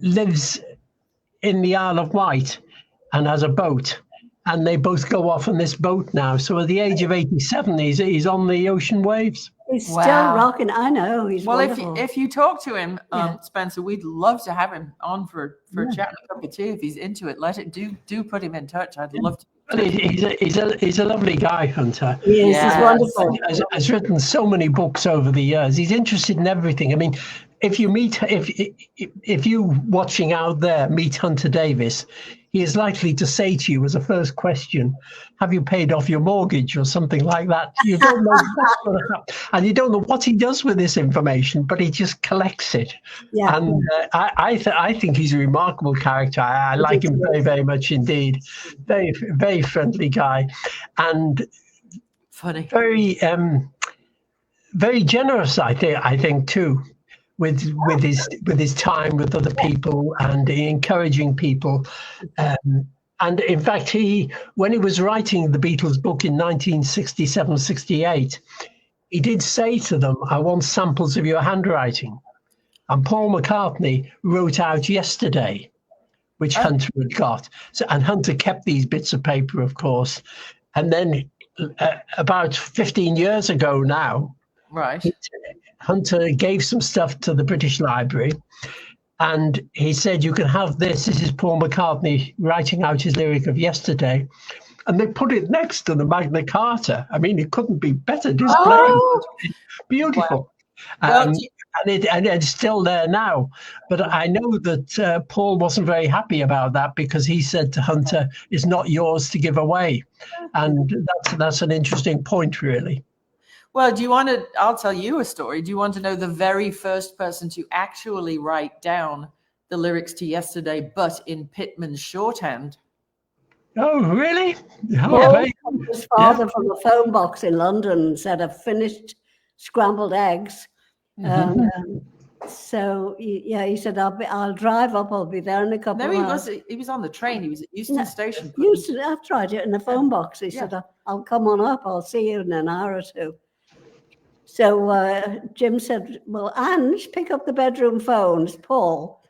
lives in the Isle of Wight and has a boat, and they both go off on this boat now. So at the age of 87, he's on the ocean waves. He's still rocking. I know. He's wonderful. If you talk to him, Spencer, we'd love to have him on for a chat and a cup of tea. If he's into it, do put him in touch. I'd love to. He's a lovely guy, Hunter. Yes, he's wonderful. Has written so many books over the years. He's interested in everything. I mean, if you watching out there meet Hunter Davies, he is likely to say to you as a first question, "Have you paid off your mortgage?" or something like that. You don't know what's going to happen, and you don't know what he does with this information, but he just collects it. Yeah. And I think he's a remarkable character. I like him very, very much indeed. Very, very friendly guy, and funny. Very, very generous. I think too. With his time with other people and encouraging people. And in fact, when he was writing the Beatles book in 1967-68, he did say to them, "I want samples of your handwriting." And Paul McCartney wrote out "Yesterday," which Hunter had got. And Hunter kept these bits of paper, of course. And then about 15 years ago now, right, Hunter gave some stuff to the British Library, and he said, "You can have this. This is Paul McCartney writing out his lyric of "Yesterday." And they put it next to the Magna Carta. I mean, it couldn't be better displayed. Oh, beautiful. Wow. And it's still there now. But I know that Paul wasn't very happy about that because he said to Hunter, "It's not yours to give away." And that's an interesting point, really. Well, I'll tell you a story. Do you want to know the very first person to actually write down the lyrics to "Yesterday," but in Pitman's shorthand? Oh, really? His father from a phone box in London said, "I've finished scrambled eggs." So he said, "I'll drive up. I'll be there in a couple of hours." He was on the train. He was at Euston Station. I've tried it in a phone box. He said, "I'll come on up. I'll see you in an hour or two." So Jim said, "Well, Ange, pick up the bedroom phone. It's Paul."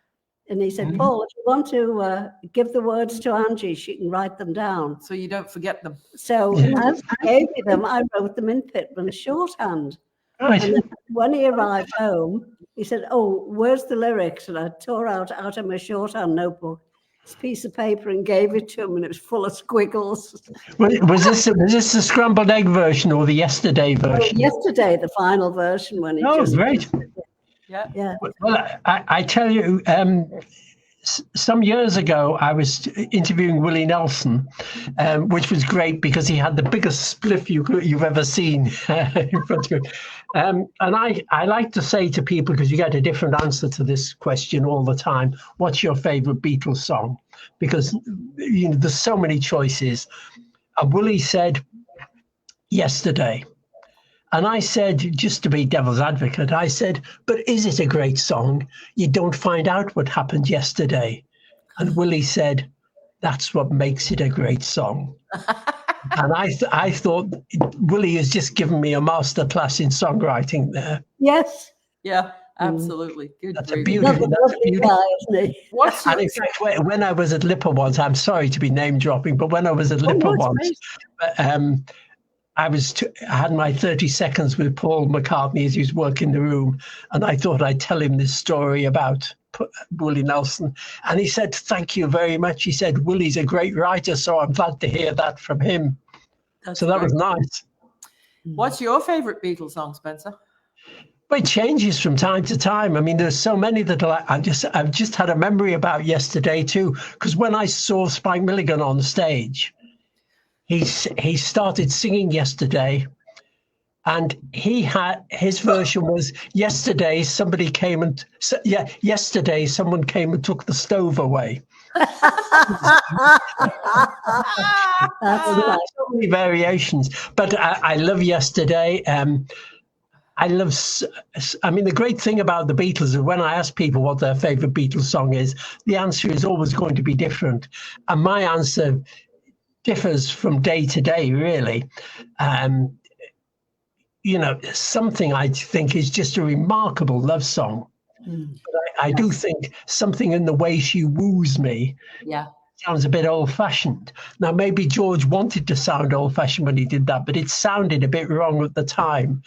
And he said, "Paul, if you want to give the words to Angie, she can write them down. So you don't forget them." So as he gave me them, I wrote them in Pitman's shorthand. Right. And then when he arrived home, he said, "Oh, where's the lyrics?" And I tore out of my shorthand notebook this piece of paper and gave it to him, and it was full of squiggles. Was this the scrambled egg version or the "Yesterday" version? Yesterday, the final version when he great. Yeah. Well, I tell you, some years ago, I was interviewing Willie Nelson, which was great because he had the biggest spliff you've ever seen in front of him. And I like to say to people, because you get a different answer to this question all the time, what's your favorite Beatles song? Because there's so many choices. And Willie said, Yesterday. And I said, just to be devil's advocate, I said, but is it a great song? You don't find out what happened yesterday. And Willie said, that's what makes it a great song. And I thought Willie has just given me a masterclass in songwriting there. Yes. Yeah, absolutely. Good. That's a beautiful. That's a beautiful. Guy, isn't he? And in fact, when I was at Lipper once, I'm sorry to be name dropping, but when I was at Lipper once, I had my 30 seconds with Paul McCartney as he was working the room, and I thought I'd tell him this story about Willie Nelson. And he said, thank you very much. He said, Willie's a great writer, so I'm glad to hear that from him. So that was nice. What's your favorite Beatles song, Spencer? Well, it changes from time to time. I mean, there's so many that I've just had a memory about yesterday too, because when I saw Spike Milligan on stage, he started singing Yesterday, and his version was yesterday someone came and took the stove away. That's nice. So many variations, but I love Yesterday. I mean, the great thing about the Beatles is when I ask people what their favorite Beatles song is, the answer is always going to be different, and my answer differs from day to day, really. Something I think is just a remarkable love song. But I do think something in the way she woos me sounds a bit old-fashioned. Now, maybe George wanted to sound old-fashioned when he did that, but it sounded a bit wrong at the time.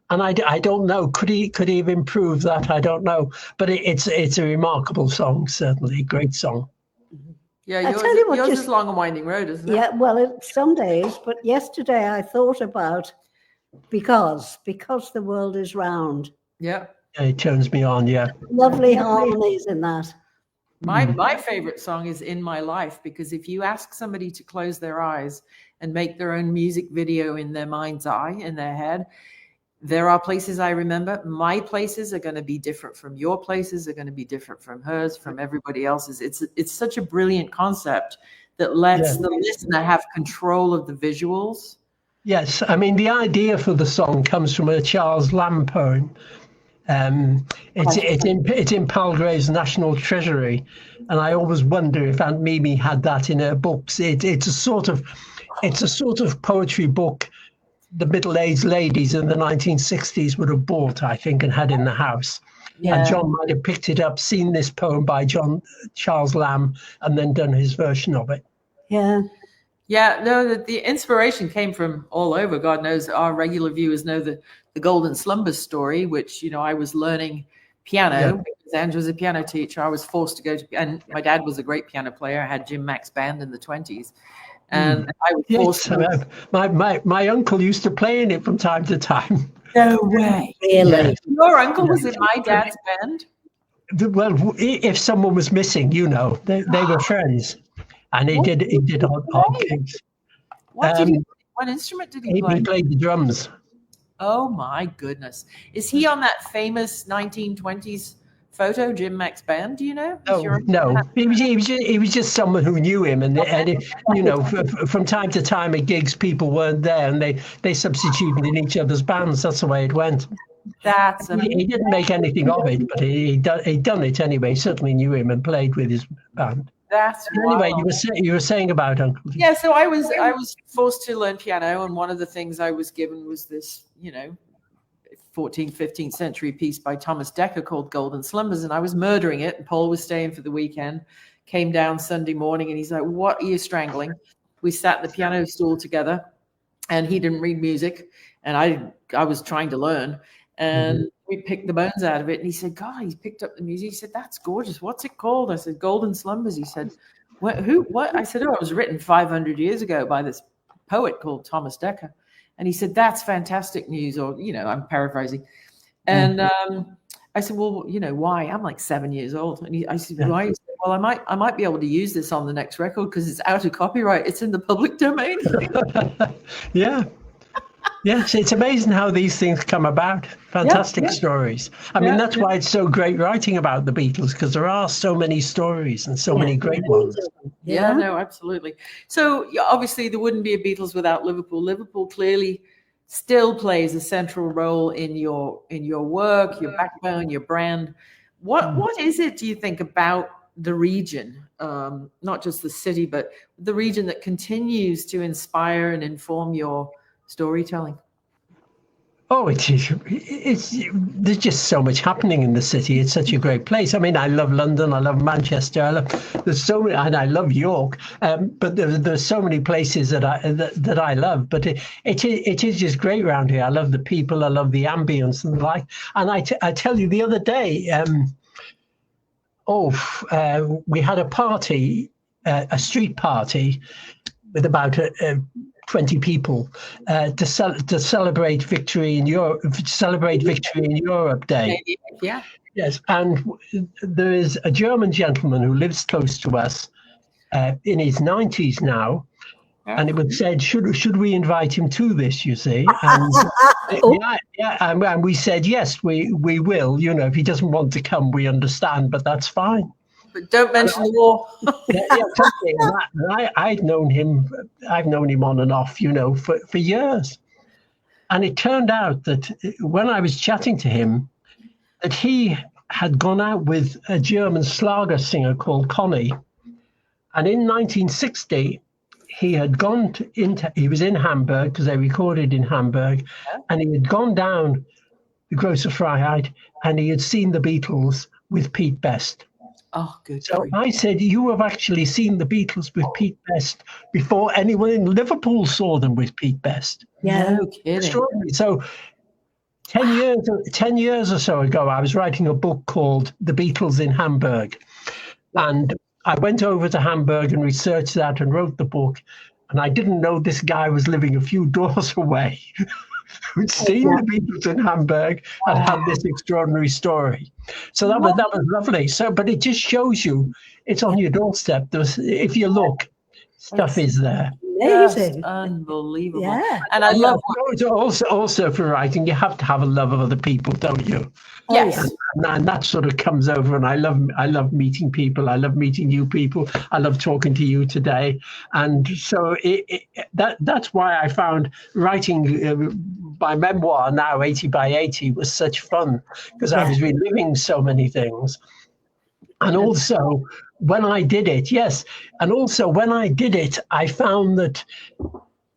And I don't know. Could he have improved that? I don't know. But it's a remarkable song, certainly. Great song. Yeah, yours is Long and Winding Road, isn't it? Yeah, well, some days, but yesterday I thought about because the world is round. Yeah. It turns me on, yeah. Lovely harmonies in that. My favorite song is In My Life, because if you ask somebody to close their eyes and make their own music video in their mind's eye, in their head, there are places I remember. My places are going to be different from your places, are going to be different from hers, from everybody else's. It's such a brilliant concept that lets the listener have control of the visuals. Yes, I mean, the idea for the song comes from a Charles Lamb poem. It's in Palgrave's National Treasury, and I always wonder if Aunt Mimi had that in her books. It's a sort of poetry book the middle-aged ladies in the 1960s would have bought, I think, and had in the house. Yeah. And John might have picked it up, seen this poem by Charles Lamb, and then done his version of it. Yeah. Yeah, no, the inspiration came from all over. God knows our regular viewers know the Golden Slumbers story, which, I was learning piano because Andrew was a piano teacher. I was forced to go to, and my dad was a great piano player. I had Jim Mack's band in the 20s. And I was forced to. My uncle used to play in it from time to time. No way. Really? Yeah. Your uncle was in my dad's band? Well, if someone was missing, they were friends. And he did odd gigs. What instrument did he play? He played the drums. Oh my goodness! Is he on that famous 1920s photo, Jim Mack's band? Do you know? No. He was just someone who knew him, and from time to time at gigs, people weren't there, and they substituted in each other's bands. That's the way it went. That's he didn't make anything of it, but he'd done it anyway. He certainly knew him and played with his band. That's anyway. You were saying about Uncle. Yeah, so I was forced to learn piano, and one of the things I was given was this, 14th, 15th century piece by Thomas Dekker called Golden Slumbers, and I was murdering it. And Paul was staying for the weekend, came down Sunday morning, and he's like, "What are you strangling?" We sat in the piano stool together, and he didn't read music, and I was trying to learn, and we picked the bones out of it. And he said, "God," he picked up the music. He said, "That's gorgeous. What's it called?" I said, "Golden Slumbers." He said, "What? Who? What?" I said, "Oh, it was written 500 years ago by this poet called Thomas Dekker." And he said, "That's fantastic news," or, I'm paraphrasing. And I said, "Well, why?" I'm like 7 years old. And I said, "Why?" He said, Well, I might be able to use this on the next record because it's out of copyright. It's in the public domain. Yeah. Yes, it's amazing how these things come about. Fantastic stories. I mean, that's why it's so great writing about the Beatles, because there are so many stories and so many great ones. Yeah, no, absolutely. So obviously there wouldn't be a Beatles without Liverpool. Liverpool clearly still plays a central role in your work, your backbone, your brand. What is it, do you think, about the region, not just the city, but the region that continues to inspire and inform your storytelling? Oh, it's there's just so much happening in the city. It's such a great place. I mean, I love London, I love Manchester, there's so many, and I love York. But there's so many places that I love. But it is just great around here. I love the people, I love the ambience and the like. And I tell you, the other day, we had a party, a street party, with about 20 people to celebrate Victory in Europe. Celebrate Victory in Europe Day. Yeah. Yes, and there is a German gentleman who lives close to us, in his 90s now, and it was said, should we invite him to this? You see, and and we said yes, we will. You know, if he doesn't want to come, we understand, but that's fine. But don't mention the war. I've known him on and off, you know, for years. And it turned out that when I was chatting to him, that he had gone out with a German Schlager singer called Connie. And in 1960, he had gone he was in Hamburg, because they recorded in Hamburg, and he had gone down the Große Freiheit, and he had seen the Beatles with Pete Best. Oh, good. So I said, you have actually seen the Beatles with Pete Best before anyone in Liverpool saw them with Pete Best. Yeah, no kidding. Extraordinary. So 10 years or so ago, I was writing a book called The Beatles in Hamburg. And I went over to Hamburg and researched that and wrote the book. And I didn't know this guy was living a few doors away, who'd seen the Beatles in Hamburg and had this extraordinary story. So that was lovely. So, but it just shows you it's on your doorstep. If you look, stuff is there. Amazing. Yes, unbelievable. Yeah. And I love also for writing, you have to have a love of other people, don't you? Yes. And that sort of comes over, and I love meeting people. I love meeting new people. I love talking to you today. And so that's why I found writing my memoir now, 80 by 80, was such fun, because I was reliving so many things. And also when I did it, I found that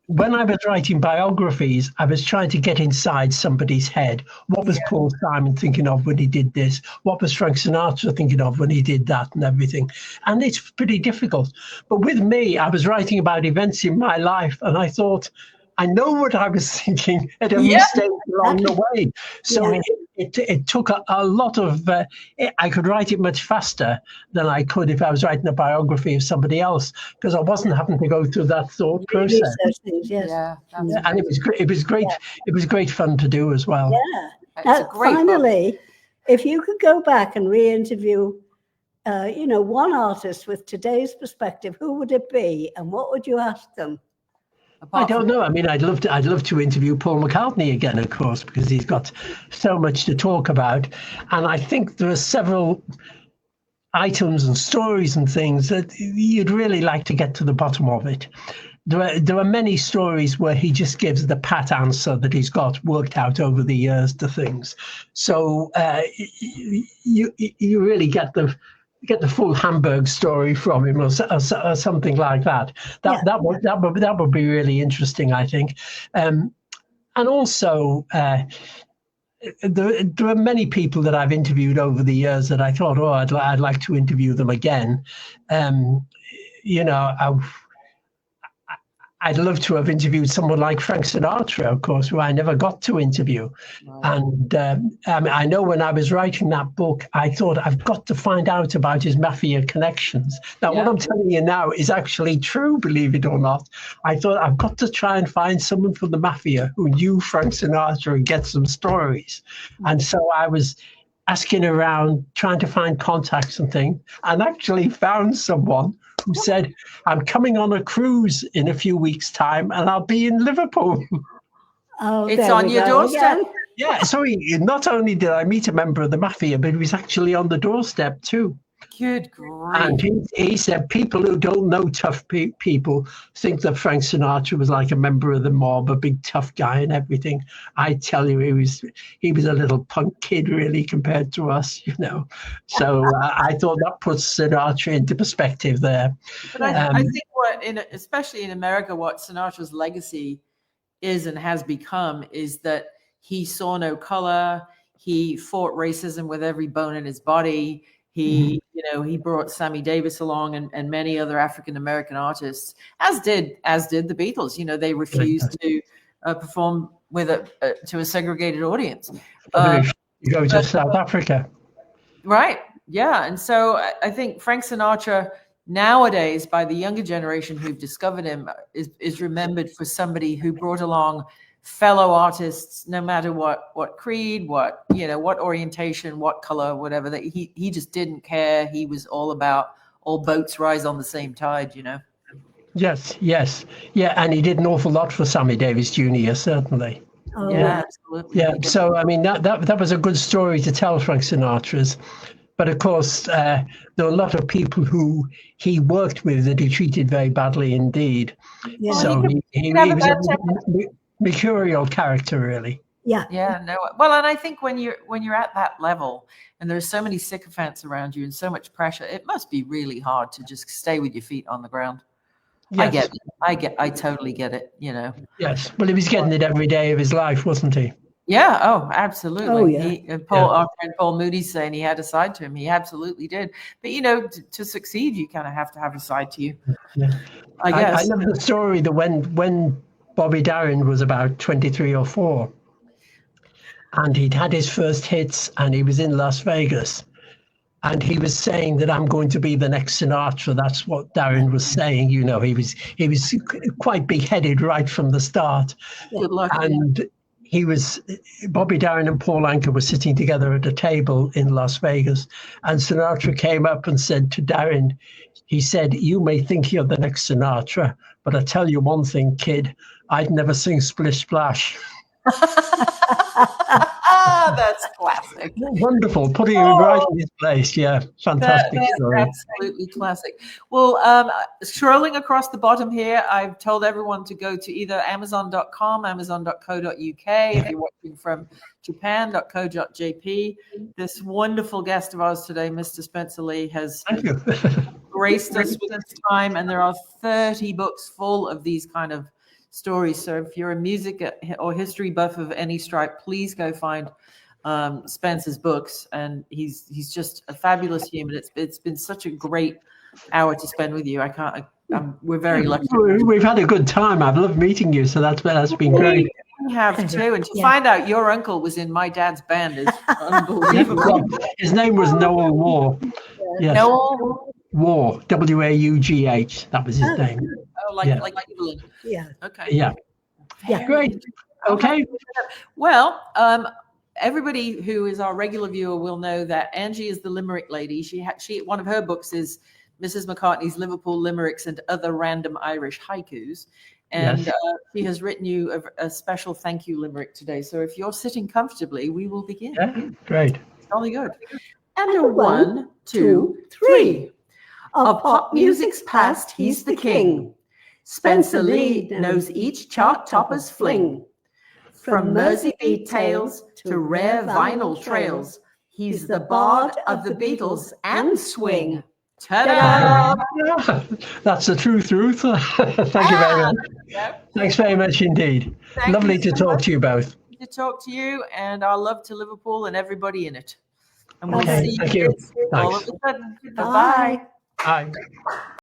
when I was writing biographies, I was trying to get inside somebody's head. What was Paul Simon thinking of when he did this? What was Frank Sinatra thinking of when he did that, and everything? And it's pretty difficult. But with me, I was writing about events in my life, and I thought, I know what I was thinking at a mistake along the way. So it took a lot of, I could write it much faster than I could if I was writing a biography of somebody else, because I wasn't having to go through that thought process. And it was great. It was great. It was great fun to do as well. Yeah. Finally, if you could go back and re-interview, one artist with today's perspective, who would it be, and what would you ask them? I don't know. I mean, I'd love to interview Paul McCartney again, of course, because he's got so much to talk about. And I think there are several items and stories and things that you'd really like to get to the bottom of it. There are many stories where he just gives the pat answer that he's got worked out over the years to things. So you really get the full Hamburg story from him, or something like that. That would be really interesting, I think. And also, there are many people that I've interviewed over the years that I thought, I'd like to interview them again. I'd love to have interviewed someone like Frank Sinatra, of course, who I never got to interview. Wow. And I know when I was writing that book, I thought I've got to find out about his mafia connections. Now, what I'm telling you now is actually true, believe it or not. I thought I've got to try and find someone from the mafia who knew Frank Sinatra and get some stories. And so I was asking around, trying to find contacts and things, and actually found someone who said, I'm coming on a cruise in a few weeks' time and I'll be in Liverpool. Oh, It's there on we your go doorstep. again. Yeah, so not only did I meet a member of the mafia, but he was actually on the doorstep too. Good And grief. he said people who don't know tough people think that Frank Sinatra was like a member of the mob, a big tough guy and everything. I tell you, he was a little punk kid really compared to us, you know. So I thought that puts Sinatra into perspective there. But I think especially in America, what Sinatra's legacy is and has become is that he saw no color. He fought racism with every bone in his body. He brought Sammy Davis along and many other African-American artists, as did the Beatles. You know, they refused to perform to a segregated audience. You go to South Africa. Right. Yeah. And so I think Frank Sinatra nowadays, by the younger generation who've discovered him, is remembered for somebody who brought along fellow artists, no matter what creed, what orientation, what color, whatever, that he just didn't care. He was all about all boats rise on the same tide, you know. Yes. Yeah, and he did an awful lot for Sammy Davis Jr., certainly. Oh, Yeah, absolutely. Yeah, so I mean that was a good story to tell, Frank Sinatra's. But of course, there were a lot of people who he worked with that he treated very badly indeed. yeah. So he was a mercurial character, really. Yeah. Yeah, no. Well, and I think when you're at that level and there's so many sycophants around you and so much pressure, it must be really hard to just stay with your feet on the ground. Yes. I totally get it, you know. Yes. Well, he was getting it every day of his life, wasn't he? Yeah. Oh, absolutely. Oh, yeah. Our friend Paul Moody's saying he had a side to him. He absolutely did. But you know, to succeed, you kind of have to have a side to you. Yeah. I guess. I love the story that when Bobby Darin was about 23 or 4, and he'd had his first hits, and he was in Las Vegas, and he was saying that I'm going to be the next Sinatra. That's what Darin was saying. You know, he was quite big-headed right from the start. Good luck. And Bobby Darin and Paul Anka were sitting together at a table in Las Vegas, and Sinatra came up and said to Darin, he said, "You may think you're the next Sinatra, but I tell you one thing, kid, I'd never sing Splish Splash." That's classic. Wonderful, putting him right in his place. Yeah, fantastic story. Absolutely classic. Well, scrolling across the bottom here, I've told everyone to go to either Amazon.com, Amazon.co.uk. If you're watching from Japan.co.jp. This wonderful guest of ours today, Mr. Spencer Leigh, has graced us with his time, and there are 30 books full of these kind of stories. So if you're a music or history buff of any stripe, please go find Spencer's books, and he's just a fabulous human. It's been such a great hour to spend with you. We're very lucky. We've had a good time. I've loved meeting you, so that's been great. We have too, and to find out your uncle was in my dad's band is unbelievable. His name was Noel War. Yes. Noel War, Waugh. That was his name. Oh, like England. Yeah. Okay. Yeah. Great. Okay. Well, everybody who is our regular viewer will know that Angie is the Limerick lady. She one of her books is Mrs. McCartney's Liverpool Limericks and Other Random Irish Haikus. And she has written you a special thank you limerick today. So if you're sitting comfortably, we will begin. Yeah, great. Jolly good. And a 1, 2, 3. Of pop music's past, he's the king. Spencer Leigh knows each chart topper's fling. From Merseybeat tales to rare vinyl trails, he's the bard of the Beatles and swing. Ta-da! That's the truth, Ruth. Thank you very much. Yep. Thanks very much indeed. Lovely to talk to you both. To talk to you, and our love to Liverpool and everybody in it. And we'll Okay, see thank you you. all of Thanks. a sudden. Bye-bye. Bye.